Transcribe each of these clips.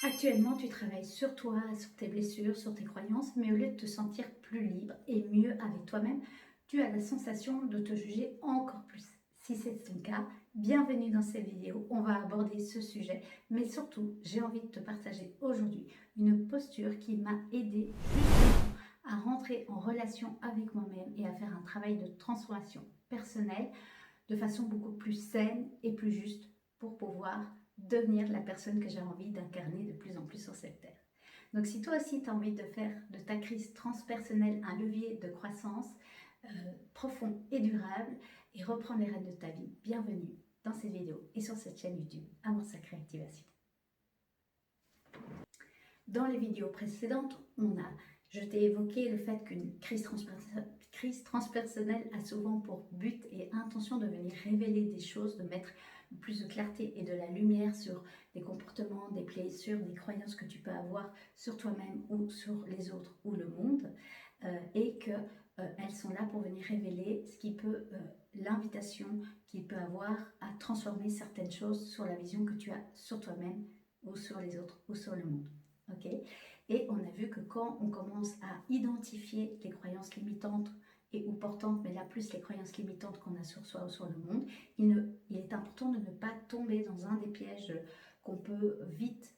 Actuellement, tu travailles sur toi, sur tes blessures, sur tes croyances, mais au lieu de te sentir plus libre et mieux avec toi-même, tu as la sensation de te juger encore plus. Si c'est ton cas, bienvenue dans cette vidéo. On va aborder ce sujet, mais surtout, j'ai envie de te partager aujourd'hui une posture qui m'a aidé justement à rentrer en relation avec moi-même et à faire un travail de transformation personnelle de façon beaucoup plus saine et plus juste pour pouvoir devenir la personne que j'ai envie d'incarner de plus en plus sur cette terre. Donc si toi aussi tu as envie de faire de ta crise transpersonnelle un levier de croissance profond et durable et reprendre les rênes de ta vie, bienvenue dans cette vidéo et sur cette chaîne YouTube Amour Sacré Activation. Dans les vidéos précédentes, je t'ai évoqué le fait qu'une crise transpersonnelle a souvent pour but et intention de venir révéler des choses, de mettre plus de clarté et de la lumière sur des comportements, des blessures, des croyances que tu peux avoir sur toi-même ou sur les autres ou le monde, et qu'elles sont là pour venir révéler ce qui peut, l'invitation qu'il peut avoir à transformer certaines choses sur la vision que tu as sur toi-même ou sur les autres ou sur le monde. Ok. Et on a vu que quand on commence à identifier les croyances limitantes et ou portantes, mais là plus les croyances limitantes qu'on a sur soi ou sur le monde, il est important de ne pas tomber dans un des pièges qu'on peut vite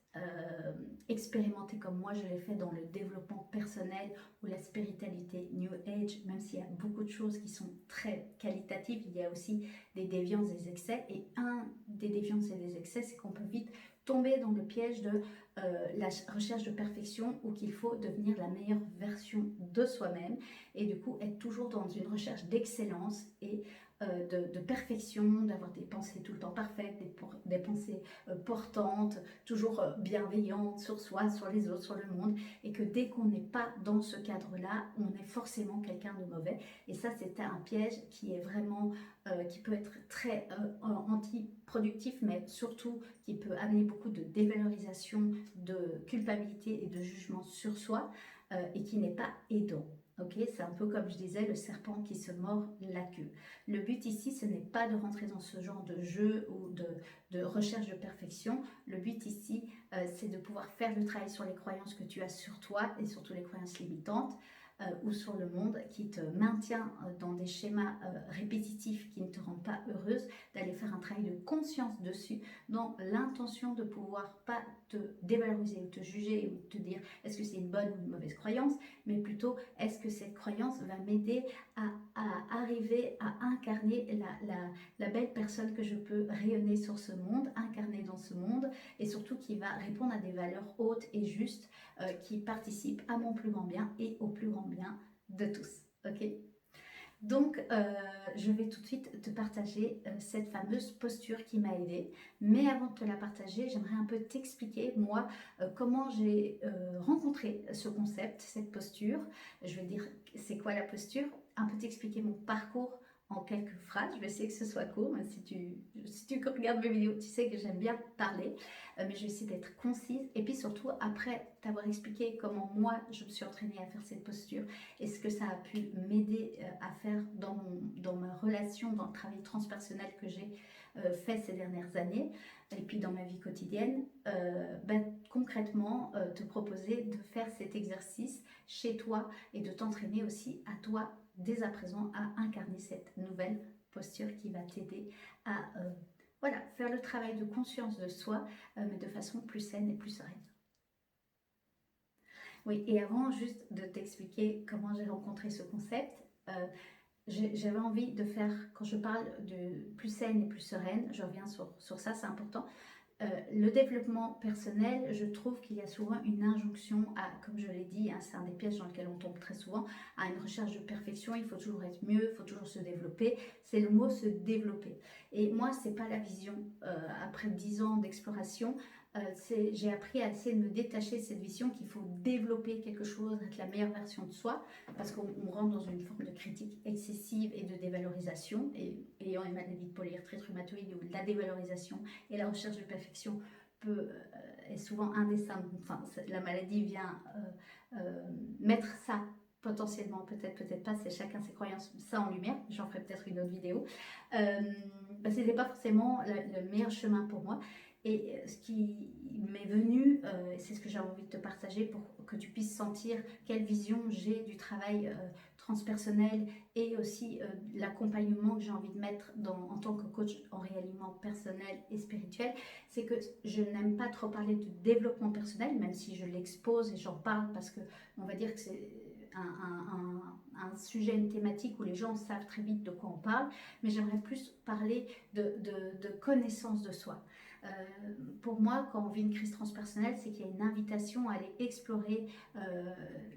expérimenter, comme moi je l'ai fait dans le développement personnel ou la spiritualité New Age. Même s'il y a beaucoup de choses qui sont très qualitatives, il y a aussi des déviances, des excès, et un des déviances et des excès, c'est qu'on peut vite tomber dans le piège de la recherche de perfection, ou qu'il faut devenir la meilleure version de soi-même et du coup être toujours dans une recherche d'excellence et de perfection, d'avoir des pensées tout le temps parfaites, des pensées portantes, toujours bienveillantes sur soi, sur les autres, sur le monde, et que dès qu'on n'est pas dans ce cadre-là, on est forcément quelqu'un de mauvais. Et ça, c'est un piège qui est vraiment, qui peut être très anti-productif, mais surtout qui peut amener beaucoup de dévalorisation, de culpabilité et de jugement sur soi, et qui n'est pas aidant. Ok, c'est un peu comme je disais, le serpent qui se mord la queue. Le but ici, ce n'est pas de rentrer dans ce genre de jeu ou de recherche de perfection. Le but ici, c'est de pouvoir faire le travail sur les croyances que tu as sur toi et surtout les croyances limitantes, ou sur le monde qui te maintient dans des schémas répétitifs qui ne te rendent pas heureuse, d'aller faire un travail de conscience dessus, dans l'intention de pouvoir pas te dévaloriser ou te juger ou te dire est-ce que c'est une bonne ou une mauvaise croyance, mais plutôt est-ce que cette croyance va m'aider à arriver à incarner la belle personne que je peux rayonner sur ce monde, incarner dans ce monde, et surtout qui va répondre à des valeurs hautes et justes, qui participent à mon plus grand bien et au plus grand bien de tous. Ok. Donc, je vais tout de suite te partager cette fameuse posture qui m'a aidée. Mais avant de te la partager, j'aimerais un peu t'expliquer, moi, comment j'ai rencontré ce concept, cette posture. Je vais dire, c'est quoi la posture? Un peu t'expliquer mon parcours en quelques phrases. Je vais essayer que ce soit court, mais si tu regardes mes vidéos, tu sais que j'aime bien parler, mais je vais essayer d'être concise. Et puis surtout, après t'avoir expliqué comment moi, je me suis entraînée à faire cette posture, et ce que ça a pu m'aider à faire dans ma relation, dans le travail transpersonnel que j'ai fait ces dernières années, et puis dans ma vie quotidienne, concrètement, te proposer de faire cet exercice chez toi et de t'entraîner aussi à toi, dès à présent, à incarner cette nouvelle posture qui va t'aider à voilà, faire le travail de conscience de soi, mais de façon plus saine et plus sereine. Oui, et avant juste de t'expliquer comment j'ai rencontré ce concept, j'avais envie de faire, quand je parle de plus saine et plus sereine, je reviens sur ça, c'est important. Le développement personnel, je trouve qu'il y a souvent une injonction à, comme je l'ai dit, hein, c'est un des pièges dans lesquels on tombe très souvent, à une recherche de perfection. Il faut toujours être mieux, il faut toujours se développer. C'est le mot se développer. Et moi, c'est pas la vision. Après 10 ans d'exploration, j'ai appris à essayer de me détacher de cette vision qu'il faut développer quelque chose, être la meilleure version de soi, parce qu'on rentre dans une forme de critique excessive et de dévalorisation. Et ayant une maladie de polyarthrite rhumatoïde, où la dévalorisation et la recherche de perfection est souvent indécente. Enfin, la maladie vient mettre ça potentiellement, peut-être pas, c'est chacun ses croyances, ça en lumière. J'en ferai peut-être une autre vidéo. Ce n'était pas forcément le meilleur chemin pour moi. Et ce qui m'est venu c'est ce que j'ai envie de te partager pour que tu puisses sentir quelle vision j'ai du travail transpersonnel et aussi l'accompagnement que j'ai envie de mettre en tant que coach en réalignement personnel et spirituel. C'est que je n'aime pas trop parler de développement personnel, même si je l'expose et j'en parle parce que on va dire que c'est un sujet, une thématique où les gens savent très vite de quoi on parle, mais j'aimerais plus parler de connaissance de soi. Pour moi, quand on vit une crise transpersonnelle, c'est qu'il y a une invitation à aller explorer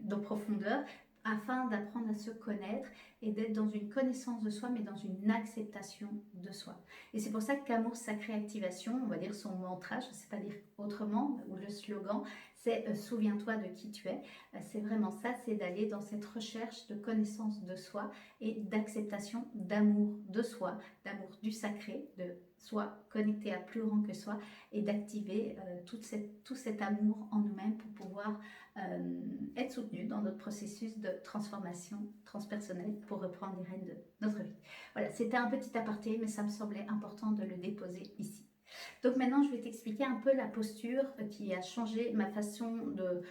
nos profondeurs afin d'apprendre à se connaître et d'être dans une connaissance de soi, mais dans une acceptation de soi. Et c'est pour ça qu'Amour Sacré Activation, on va dire son mantra, je ne sais pas dire autrement, ou le slogan, c'est souviens-toi de qui tu es. C'est vraiment ça, c'est d'aller dans cette recherche de connaissance de soi et d'acceptation, d'amour de soi, d'amour du sacré, de soi connecté à plus grand que soi, et d'activer tout cet amour en nous-mêmes pour pouvoir être soutenu dans notre processus de transformation transpersonnelle pour reprendre les rênes de notre vie. Voilà, c'était un petit aparté, mais ça me semblait important de le déposer ici. Donc maintenant, je vais t'expliquer un peu la posture qui a changé ma façon de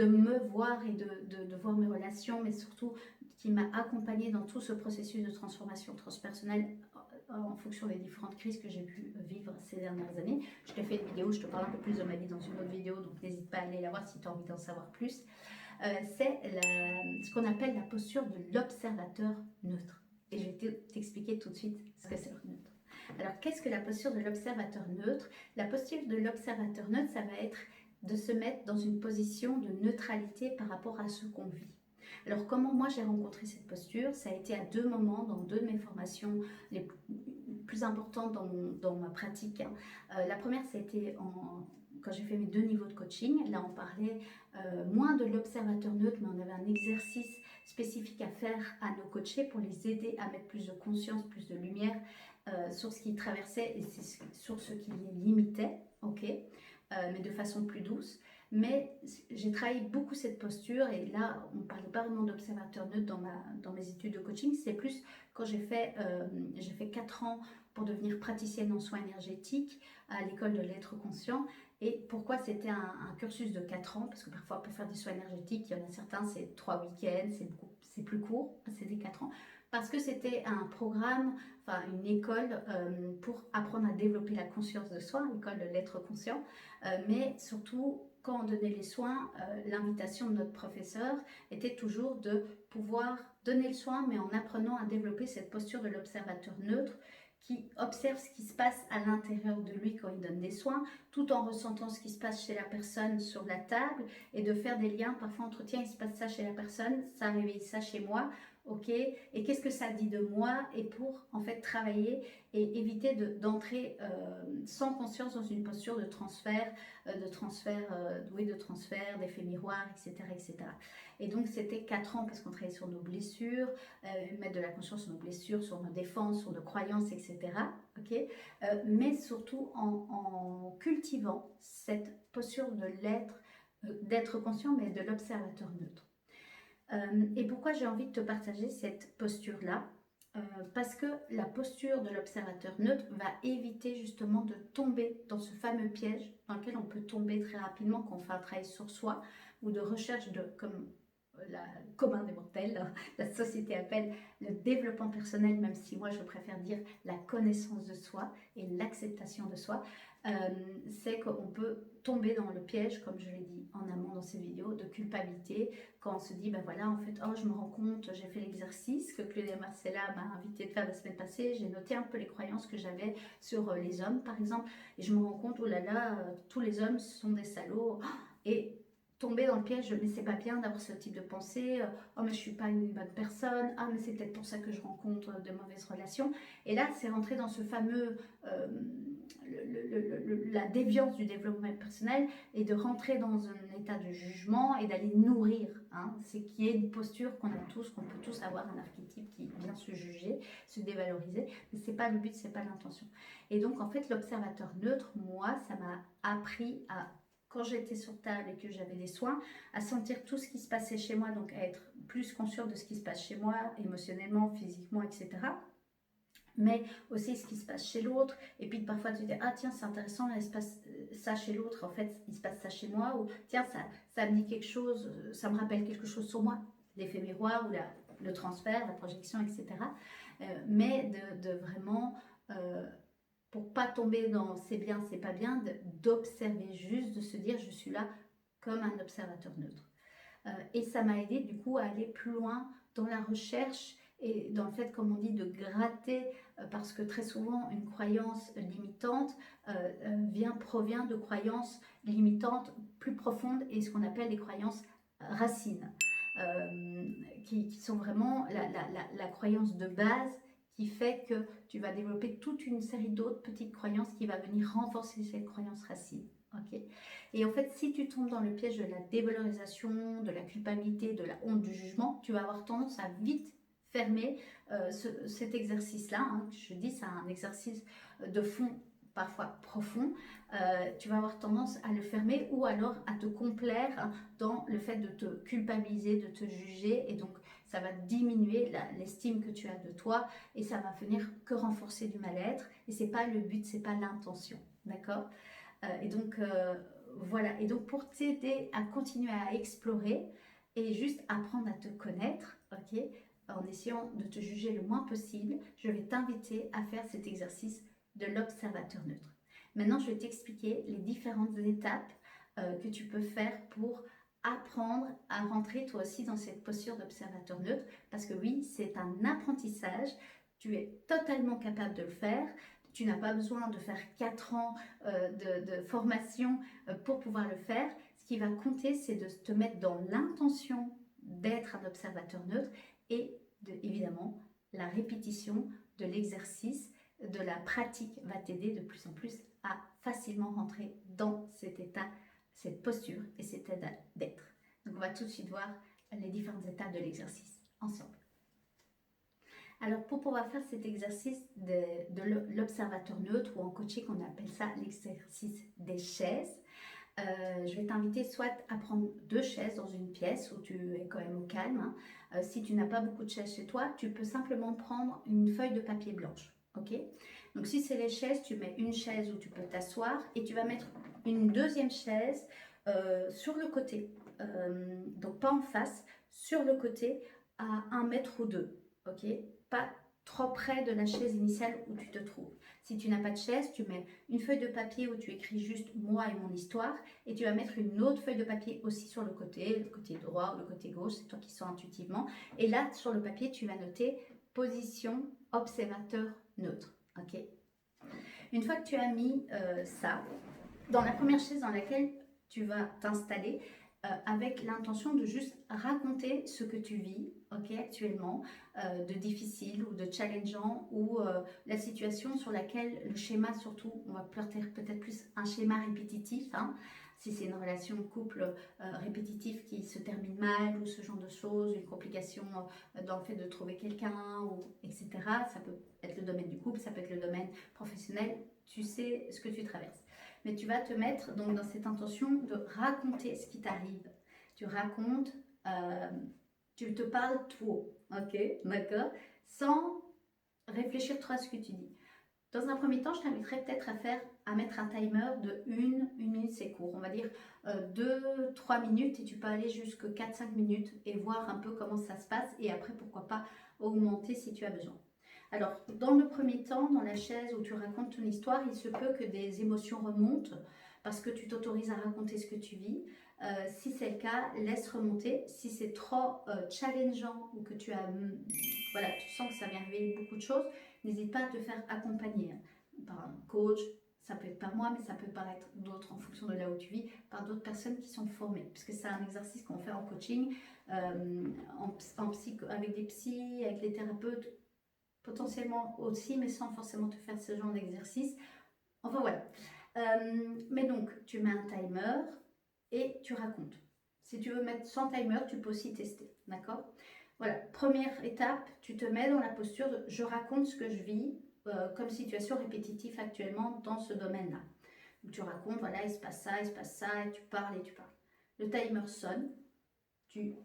me voir et de voir mes relations, mais surtout qui m'a accompagnée dans tout ce processus de transformation transpersonnelle en fonction des différentes crises que j'ai pu vivre ces dernières années. Je t'ai fait une vidéo, je te parle un peu plus de ma vie dans une autre vidéo, donc n'hésite pas à aller la voir si tu as envie d'en savoir plus. C'est ce qu'on appelle la posture de l'observateur neutre. Et je vais t'expliquer tout de suite ce que c'est le neutre. Alors, qu'est-ce que la posture de l'observateur neutre? La posture de l'observateur neutre, ça va être de se mettre dans une position de neutralité par rapport à ce qu'on vit. Alors, comment moi j'ai rencontré cette posture? Ça a été à deux moments dans deux de mes formations les plus importantes dans ma pratique. La première, c'était quand j'ai fait mes 2 niveaux de coaching. Là, on parlait moins de l'observateur neutre, mais on avait un exercice spécifique à faire à nos coachés pour les aider à mettre plus de conscience, plus de lumière sur ce qui traversait et sur ce qui les limitait, ok, mais de façon plus douce. Mais j'ai travaillé beaucoup cette posture et là, on ne parlait pas vraiment d'observateur neutre dans mes études de coaching, c'est plus quand j'ai fait 4 ans pour devenir praticienne en soins énergétiques à l'école de l'être conscient. Et pourquoi c'était un cursus de 4 ans? Parce que parfois, pour faire des soins énergétiques, il y en a certains, c'est 3 week-ends, c'est plus court, c'est des 4 ans. Parce que c'était un programme, enfin une école pour apprendre à développer la conscience de soi, l'école de l'être conscient. Mais surtout, quand on donnait les soins, l'invitation de notre professeur était toujours de pouvoir donner le soin, mais en apprenant à développer cette posture de l'observateur neutre qui observe ce qui se passe à l'intérieur de lui quand il donne des soins, tout en ressentant ce qui se passe chez la personne sur la table et de faire des liens parfois entre tiens, il se passe ça chez la personne, ça réveille ça chez moi, ok, et qu'est-ce que ça dit de moi, et pour en fait travailler et éviter d'entrer sans conscience dans une posture de transfert, d'effet miroir, etc., etc. Et donc c'était 4 ans parce qu'on travaillait sur nos blessures, mettre de la conscience sur nos blessures, sur nos défenses, sur nos croyances, etc. Okay, mais surtout en cultivant cette posture de l'être, d'être conscient, mais de l'observateur neutre. Et pourquoi j'ai envie de te partager cette posture-là? Parce que la posture de l'observateur neutre va éviter justement de tomber dans ce fameux piège dans lequel on peut tomber très rapidement quand on fait un travail sur soi ou de recherche comme le commun des mortels, la société appelle le développement personnel, même si moi je préfère dire la connaissance de soi et l'acceptation de soi. C'est qu'on peut tomber dans le piège, comme je l'ai dit en amont dans ces vidéos, de culpabilité, quand on se dit, ben voilà, en fait, oh, je me rends compte, j'ai fait l'exercice que Claudia Marcella m'a invité de faire la semaine passée, j'ai noté un peu les croyances que j'avais sur les hommes, par exemple, et je me rends compte, oh là là, tous les hommes sont des salauds, et tomber dans le piège, mais c'est pas bien d'avoir ce type de pensée, oh mais je suis pas une bonne personne, ah mais c'est peut-être pour ça que je rencontre de mauvaises relations, et là c'est rentrer dans ce fameux la déviance du développement personnel et de rentrer dans un état de jugement et d'aller nourrir, c'est qui est une posture qu'on a tous, qu'on peut tous avoir, un archétype qui vient se juger, se dévaloriser, mais c'est pas le but, c'est pas l'intention. Et donc en fait l'observateur neutre, moi ça m'a appris à, quand j'étais sur table et que j'avais des soins, à sentir tout ce qui se passait chez moi, donc à être plus consciente de ce qui se passe chez moi, émotionnellement, physiquement, etc. Mais aussi ce qui se passe chez l'autre, et puis parfois tu te dis, ah tiens c'est intéressant, là, il se passe ça chez l'autre, en fait, il se passe ça chez moi, ou tiens, ça me dit quelque chose, ça me rappelle quelque chose sur moi, l'effet miroir ou le transfert, la projection, etc. Mais de vraiment, pour pas tomber dans c'est bien, c'est pas bien, d'observer juste, de se dire je suis là comme un observateur neutre. Et ça m'a aidé du coup à aller plus loin dans la recherche et dans le fait, comme on dit, de gratter, parce que très souvent une croyance limitante provient de croyances limitantes plus profondes et ce qu'on appelle des croyances racines, qui sont vraiment la croyance de base qui fait que tu vas développer toute une série d'autres petites croyances qui va venir renforcer cette croyance racine. Okay. Et en fait, si tu tombes dans le piège de la dévalorisation, de la culpabilité, de la honte, du jugement, tu vas avoir tendance à vite fermer cet exercice-là. Hein. Je dis, c'est un exercice de fond, parfois profond. Tu vas avoir tendance à le fermer ou alors à te complaire dans le fait de te culpabiliser, de te juger. Et donc, ça va diminuer l'estime que tu as de toi et ça va venir que renforcer du mal-être. Et c'est pas le but, c'est pas l'intention. D'accord ? Et donc, voilà. Et donc, pour t'aider à continuer à explorer et juste apprendre à te connaître, ok, en essayant de te juger le moins possible, je vais t'inviter à faire cet exercice de l'observateur neutre. Maintenant, je vais t'expliquer les différentes étapes que tu peux faire pour apprendre à rentrer toi aussi dans cette posture d'observateur neutre. Parce que oui, c'est un apprentissage. Tu es totalement capable de le faire. Tu n'as pas besoin de faire 4 ans de formation pour pouvoir le faire. Ce qui va compter, c'est de te mettre dans l'intention d'être un observateur neutre et évidemment, la répétition de l'exercice, de la pratique va t'aider de plus en plus à facilement rentrer dans cet état, cette posture et cet état d'être. Donc, on va tout de suite voir les différentes étapes de l'exercice ensemble. Alors, pour pouvoir faire cet exercice de l'observateur neutre, ou en coaching, on appelle ça l'exercice des chaises, je vais t'inviter soit à prendre 2 chaises dans une pièce où tu es quand même au calme. Hein. Si tu n'as pas beaucoup de chaises chez toi, tu peux simplement prendre une feuille de papier blanche. Ok ? Donc, si c'est les chaises, tu mets une chaise où tu peux t'asseoir et tu vas mettre une deuxième chaise sur le côté. Donc, pas en face, sur le côté à 1 mètre ou 2. Ok ? Pas trop près de la chaise initiale où tu te trouves. Si tu n'as pas de chaise, tu mets une feuille de papier où tu écris juste moi et mon histoire et tu vas mettre une autre feuille de papier aussi sur le côté droit ou le côté gauche, c'est toi qui sens intuitivement. Et là, sur le papier, tu vas noter position observateur neutre. Ok ? Une fois que tu as mis ça, dans la première chaise dans laquelle tu vas t'installer, avec l'intention de juste raconter ce que tu vis actuellement, de difficile ou de challengeant, ou la situation sur laquelle le schéma, surtout, on va peut-être plus un schéma répétitif, hein, si c'est une relation de couple répétitive qui se termine mal ou ce genre de choses, une complication dans le fait de trouver quelqu'un, etc. Ça peut être le domaine du couple, ça peut être le domaine professionnel, tu sais ce que tu traverses. Mais tu vas te mettre donc dans cette intention de raconter ce qui t'arrive. Tu racontes, tu te parles tout haut, ok, d'accord, sans réfléchir trop à ce que tu dis. Dans un premier temps, je t'inviterais peut-être à mettre un timer de 1 minute, c'est court, on va dire 2-3 minutes, et tu peux aller jusqu'à 4-5 minutes et voir un peu comment ça se passe, et après, pourquoi pas augmenter si tu as besoin. Alors, dans le premier temps, dans la chaise où tu racontes ton histoire, il se peut que des émotions remontent parce que tu t'autorises à raconter ce que tu vis. Si c'est le cas, laisse remonter. Si c'est trop challengeant ou que tu sens que ça vient réveiller beaucoup de choses, n'hésite pas à te faire accompagner par un coach. Ça peut être par moi, mais ça peut paraître d'autres en fonction de là où tu vis, par d'autres personnes qui sont formées. Puisque c'est un exercice qu'on fait en coaching, avec des psys, avec les thérapeutes, potentiellement aussi, mais sans forcément te faire ce genre d'exercice. Enfin voilà. Mais donc, tu mets un timer et tu racontes. Si tu veux mettre sans timer, tu peux aussi tester. D'accord ? Voilà. Première étape, tu te mets dans la posture de je raconte ce que je vis comme situation répétitive actuellement dans ce domaine-là. Donc, tu racontes, voilà, il se passe ça, et tu parles et tu parles. Le timer sonne, tu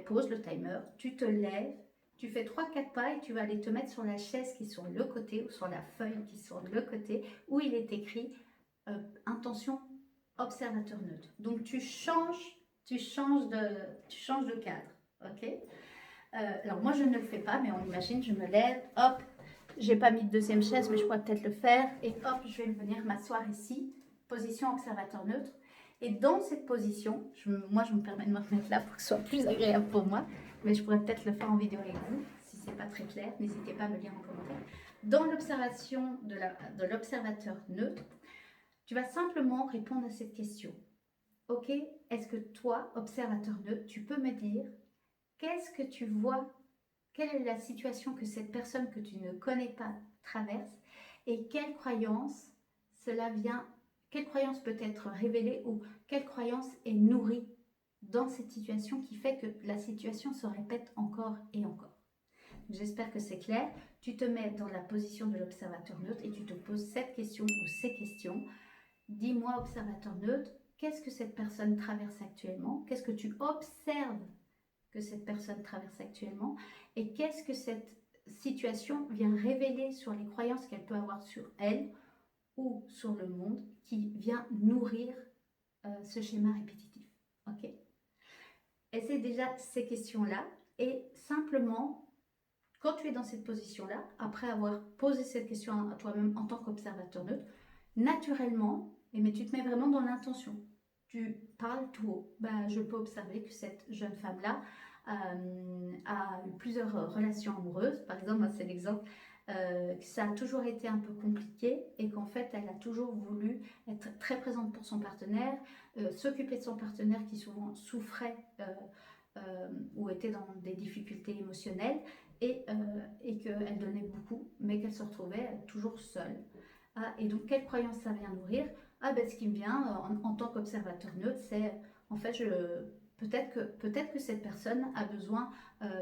poses le timer, tu te lèves, tu fais 3-4 pas et tu vas aller te mettre sur la chaise qui est sur le côté ou sur la feuille qui est sur le côté où il est écrit intention observateur neutre. Donc tu changes de cadre, ok. Alors moi je ne le fais pas, mais on imagine, je me lève, hop, j'ai pas mis de deuxième chaise, mais je pourrais peut-être le faire, et hop, je vais venir m'asseoir ici, position observateur neutre. Et dans cette position, moi je me permets de me remettre là pour que ce soit plus agréable pour moi, mais je pourrais peut-être le faire en vidéo avec vous, si c'est pas très clair, n'hésitez pas à me dire en commentaire. Dans l'observation de l'observateur neutre, tu vas simplement répondre à cette question. Ok, est-ce que toi, observateur neutre, tu peux me dire qu'est-ce que tu vois, quelle est la situation que cette personne que tu ne connais pas traverse et quelle croyance cela vient, quelle croyance peut être révélée ou quelle croyance est nourrie dans cette situation qui fait que la situation se répète encore et encore. J'espère que c'est clair. Tu te mets dans la position de l'observateur neutre et tu te poses cette question ou ces questions. Dis-moi, observateur neutre, qu'est-ce que cette personne traverse actuellement? Qu'est-ce que tu observes que cette personne traverse actuellement? Et qu'est-ce que cette situation vient révéler sur les croyances qu'elle peut avoir sur elle ou sur le monde qui vient nourrir ce schéma répétitif? Ok. Essaie déjà ces questions-là et simplement, quand tu es dans cette position-là, après avoir posé cette question à toi-même en tant qu'observateur neutre, naturellement, mais tu te mets vraiment dans l'intention. Tu parles tout haut. Ben, je peux observer que cette jeune femme-là a eu plusieurs relations amoureuses. Par exemple, c'est l'exemple que ça a toujours été un peu compliqué et qu'en fait, elle a toujours voulu être très présente pour son partenaire, s'occuper de son partenaire qui souvent souffrait ou était dans des difficultés émotionnelles et qu'elle donnait beaucoup, mais qu'elle se retrouvait toujours seule. Ah, et donc, quelle croyance ça vient nourrir? Ah, ben, ce qui me vient en tant qu'observateur neutre, c'est en fait, peut-être que cette personne a besoin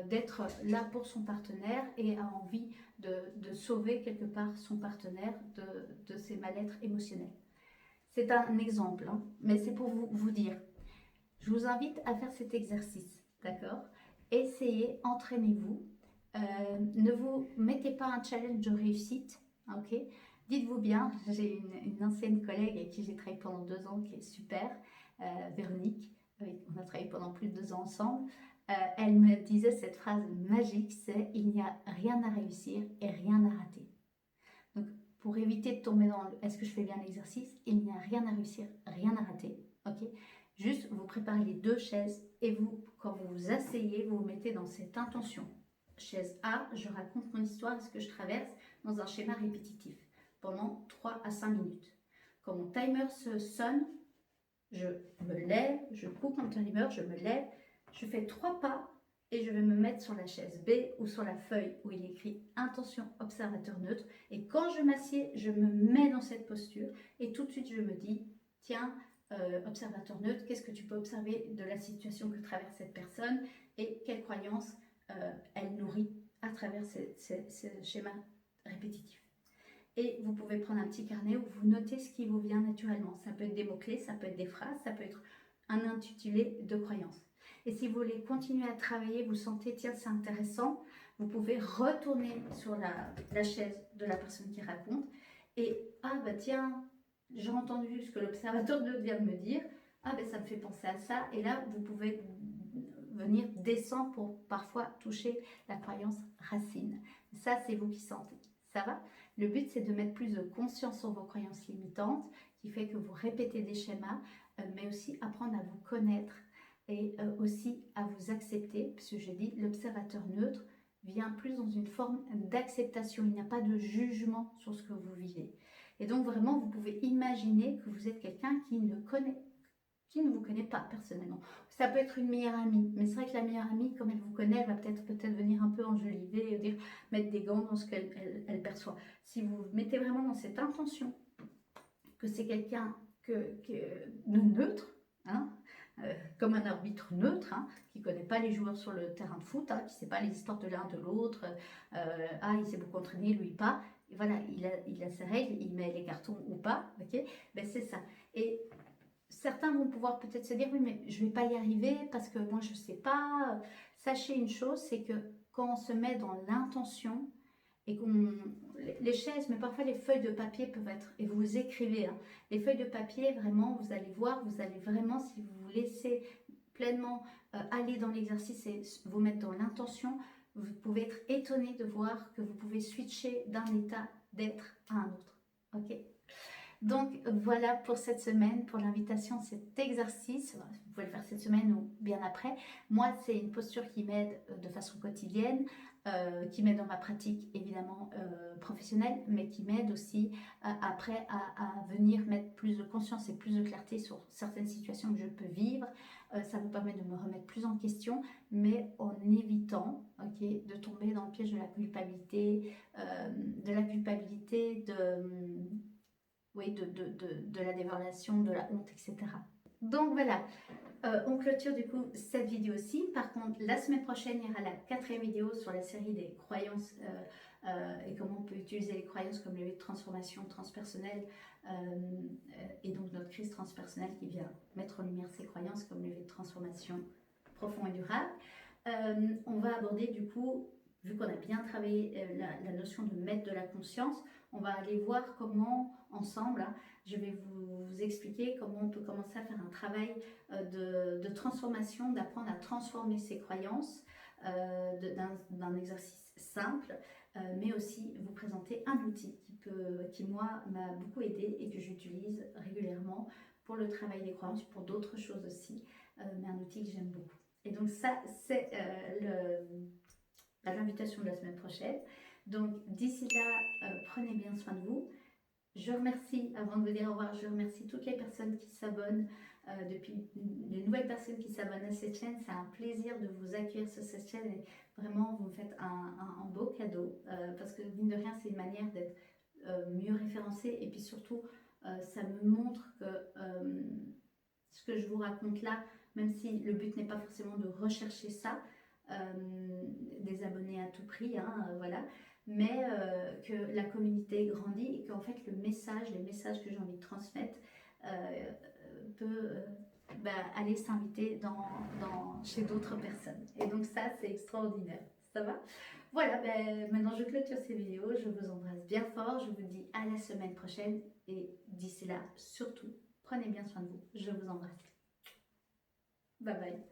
d'être là pour son partenaire et a envie de sauver quelque part son partenaire de ses mal-être émotionnels. C'est un exemple, hein, mais c'est pour vous dire. Je vous invite à faire cet exercice, d'accord? Essayez, entraînez-vous. Ne vous mettez pas un challenge de réussite, ok? Dites-vous bien, j'ai une ancienne collègue avec qui j'ai travaillé pendant 2 ans qui est super, Véronique, on a travaillé pendant plus de 2 ans ensemble. Elle me disait cette phrase magique, c'est « il n'y a rien à réussir et rien à rater ». Donc, pour éviter de tomber dans le « est-ce que je fais bien l'exercice ?» Il n'y a rien à réussir, rien à rater, ok? Juste, vous préparez les 2 chaises et vous, quand vous vous asseyez, vous vous mettez dans cette intention. Chaise A, je raconte mon histoire et ce que je traverse dans un schéma répétitif pendant 3 à 5 minutes. Quand mon timer se sonne, je me lève, je coupe mon timer, je me lève, je fais 3 pas et je vais me mettre sur la chaise B ou sur la feuille où il est écrit intention observateur neutre. Et quand je m'assieds, je me mets dans cette posture et tout de suite je me dis, tiens, observateur neutre, qu'est-ce que tu peux observer de la situation que traverse cette personne et quelles croyances elle nourrit à travers ce schéma répétitif. Et vous pouvez prendre un petit carnet où vous notez ce qui vous vient naturellement. Ça peut être des mots-clés, ça peut être des phrases, ça peut être un intitulé de croyances. Et si vous voulez continuer à travailler, vous sentez, tiens, c'est intéressant, vous pouvez retourner sur la chaise de la personne qui raconte et, ah bah tiens, j'ai entendu ce que l'observateur vient de me dire, ah ben ça me fait penser à ça, et là vous pouvez venir descendre pour parfois toucher la croyance racine. Ça c'est vous qui sentez, ça va? Le but c'est de mettre plus de conscience sur vos croyances limitantes, qui fait que vous répétez des schémas, mais aussi apprendre à vous connaître et aussi à vous accepter, puisque je dis l'observateur neutre vient plus dans une forme d'acceptation, il n'y a pas de jugement sur ce que vous vivez. Et donc vraiment, vous pouvez imaginer que vous êtes quelqu'un qui ne vous connaît pas personnellement. Ça peut être une meilleure amie, mais c'est vrai que la meilleure amie, comme elle vous connaît, elle va peut-être venir un peu enjoliver, dire, mettre des gants dans ce qu'elle perçoit. Si vous vous mettez vraiment dans cette intention que c'est quelqu'un de neutre, hein, comme un arbitre neutre, hein, qui ne connaît pas les joueurs sur le terrain de foot, hein, qui ne sait pas les histoires de l'un de l'autre, ah il s'est beaucoup entraîné, lui pas, et voilà, il a ses règles, il met les cartons ou pas, ok, ben c'est ça. Et certains vont pouvoir peut-être se dire, oui mais je ne vais pas y arriver parce que moi je ne sais pas. Sachez une chose, c'est que quand on se met dans l'intention et qu'on les chaises, mais parfois les feuilles de papier peuvent être, et vous écrivez, hein, les feuilles de papier, vraiment, vous allez voir, vous allez vraiment, si vous vous laissez pleinement aller dans l'exercice et vous mettre dans l'intention, vous pouvez être étonné de voir que vous pouvez switcher d'un état d'être à un autre. Ok? Donc voilà pour cette semaine, pour l'invitation, cet exercice. Vous pouvez le faire cette semaine ou bien après. Moi, c'est une posture qui m'aide de façon quotidienne, qui m'aide dans ma pratique évidemment professionnelle, mais qui m'aide aussi après à venir mettre plus de conscience et plus de clarté sur certaines situations que je peux vivre. Ça me permet de me remettre plus en question, mais en évitant de tomber dans le piège de la culpabilité, de la dévaluation, de la honte, etc. Donc voilà, on clôture du coup cette vidéo-ci. Par contre, la semaine prochaine, il y aura la 4e vidéo sur la série des croyances et comment on peut utiliser les croyances comme levier de transformation transpersonnelle et donc notre crise transpersonnelle qui vient mettre en lumière ces croyances comme levier de transformation profond et durable. On va aborder du coup, vu qu'on a bien travaillé la notion de mettre de la conscience, on va aller voir comment ensemble, hein, je vais vous expliquer comment on peut commencer à faire un travail de transformation, d'apprendre à transformer ses croyances d'un exercice simple, mais aussi vous présenter un outil qui moi m'a beaucoup aidé et que j'utilise régulièrement pour le travail des croyances, pour d'autres choses aussi, mais un outil que j'aime beaucoup. Et donc ça, c'est l'invitation de la semaine prochaine. Donc d'ici là, prenez bien soin de vous. Je remercie, avant de vous dire au revoir, je remercie toutes les personnes qui s'abonnent, depuis les nouvelles personnes qui s'abonnent à cette chaîne. C'est un plaisir de vous accueillir sur cette chaîne et vraiment vous me faites un beau cadeau parce que mine de rien, c'est une manière d'être mieux référencé et puis surtout, ça me montre que ce que je vous raconte là, même si le but n'est pas forcément de rechercher ça, des abonnés à tout prix, hein, voilà, mais que la communauté grandit et qu'en fait les messages que j'ai envie de transmettre peut aller s'inviter chez d'autres personnes. Et donc ça, c'est extraordinaire. Ça va? Voilà, maintenant je clôture ces vidéos, je vous embrasse bien fort, je vous dis à la semaine prochaine et d'ici là, surtout, prenez bien soin de vous, je vous embrasse. Bye bye.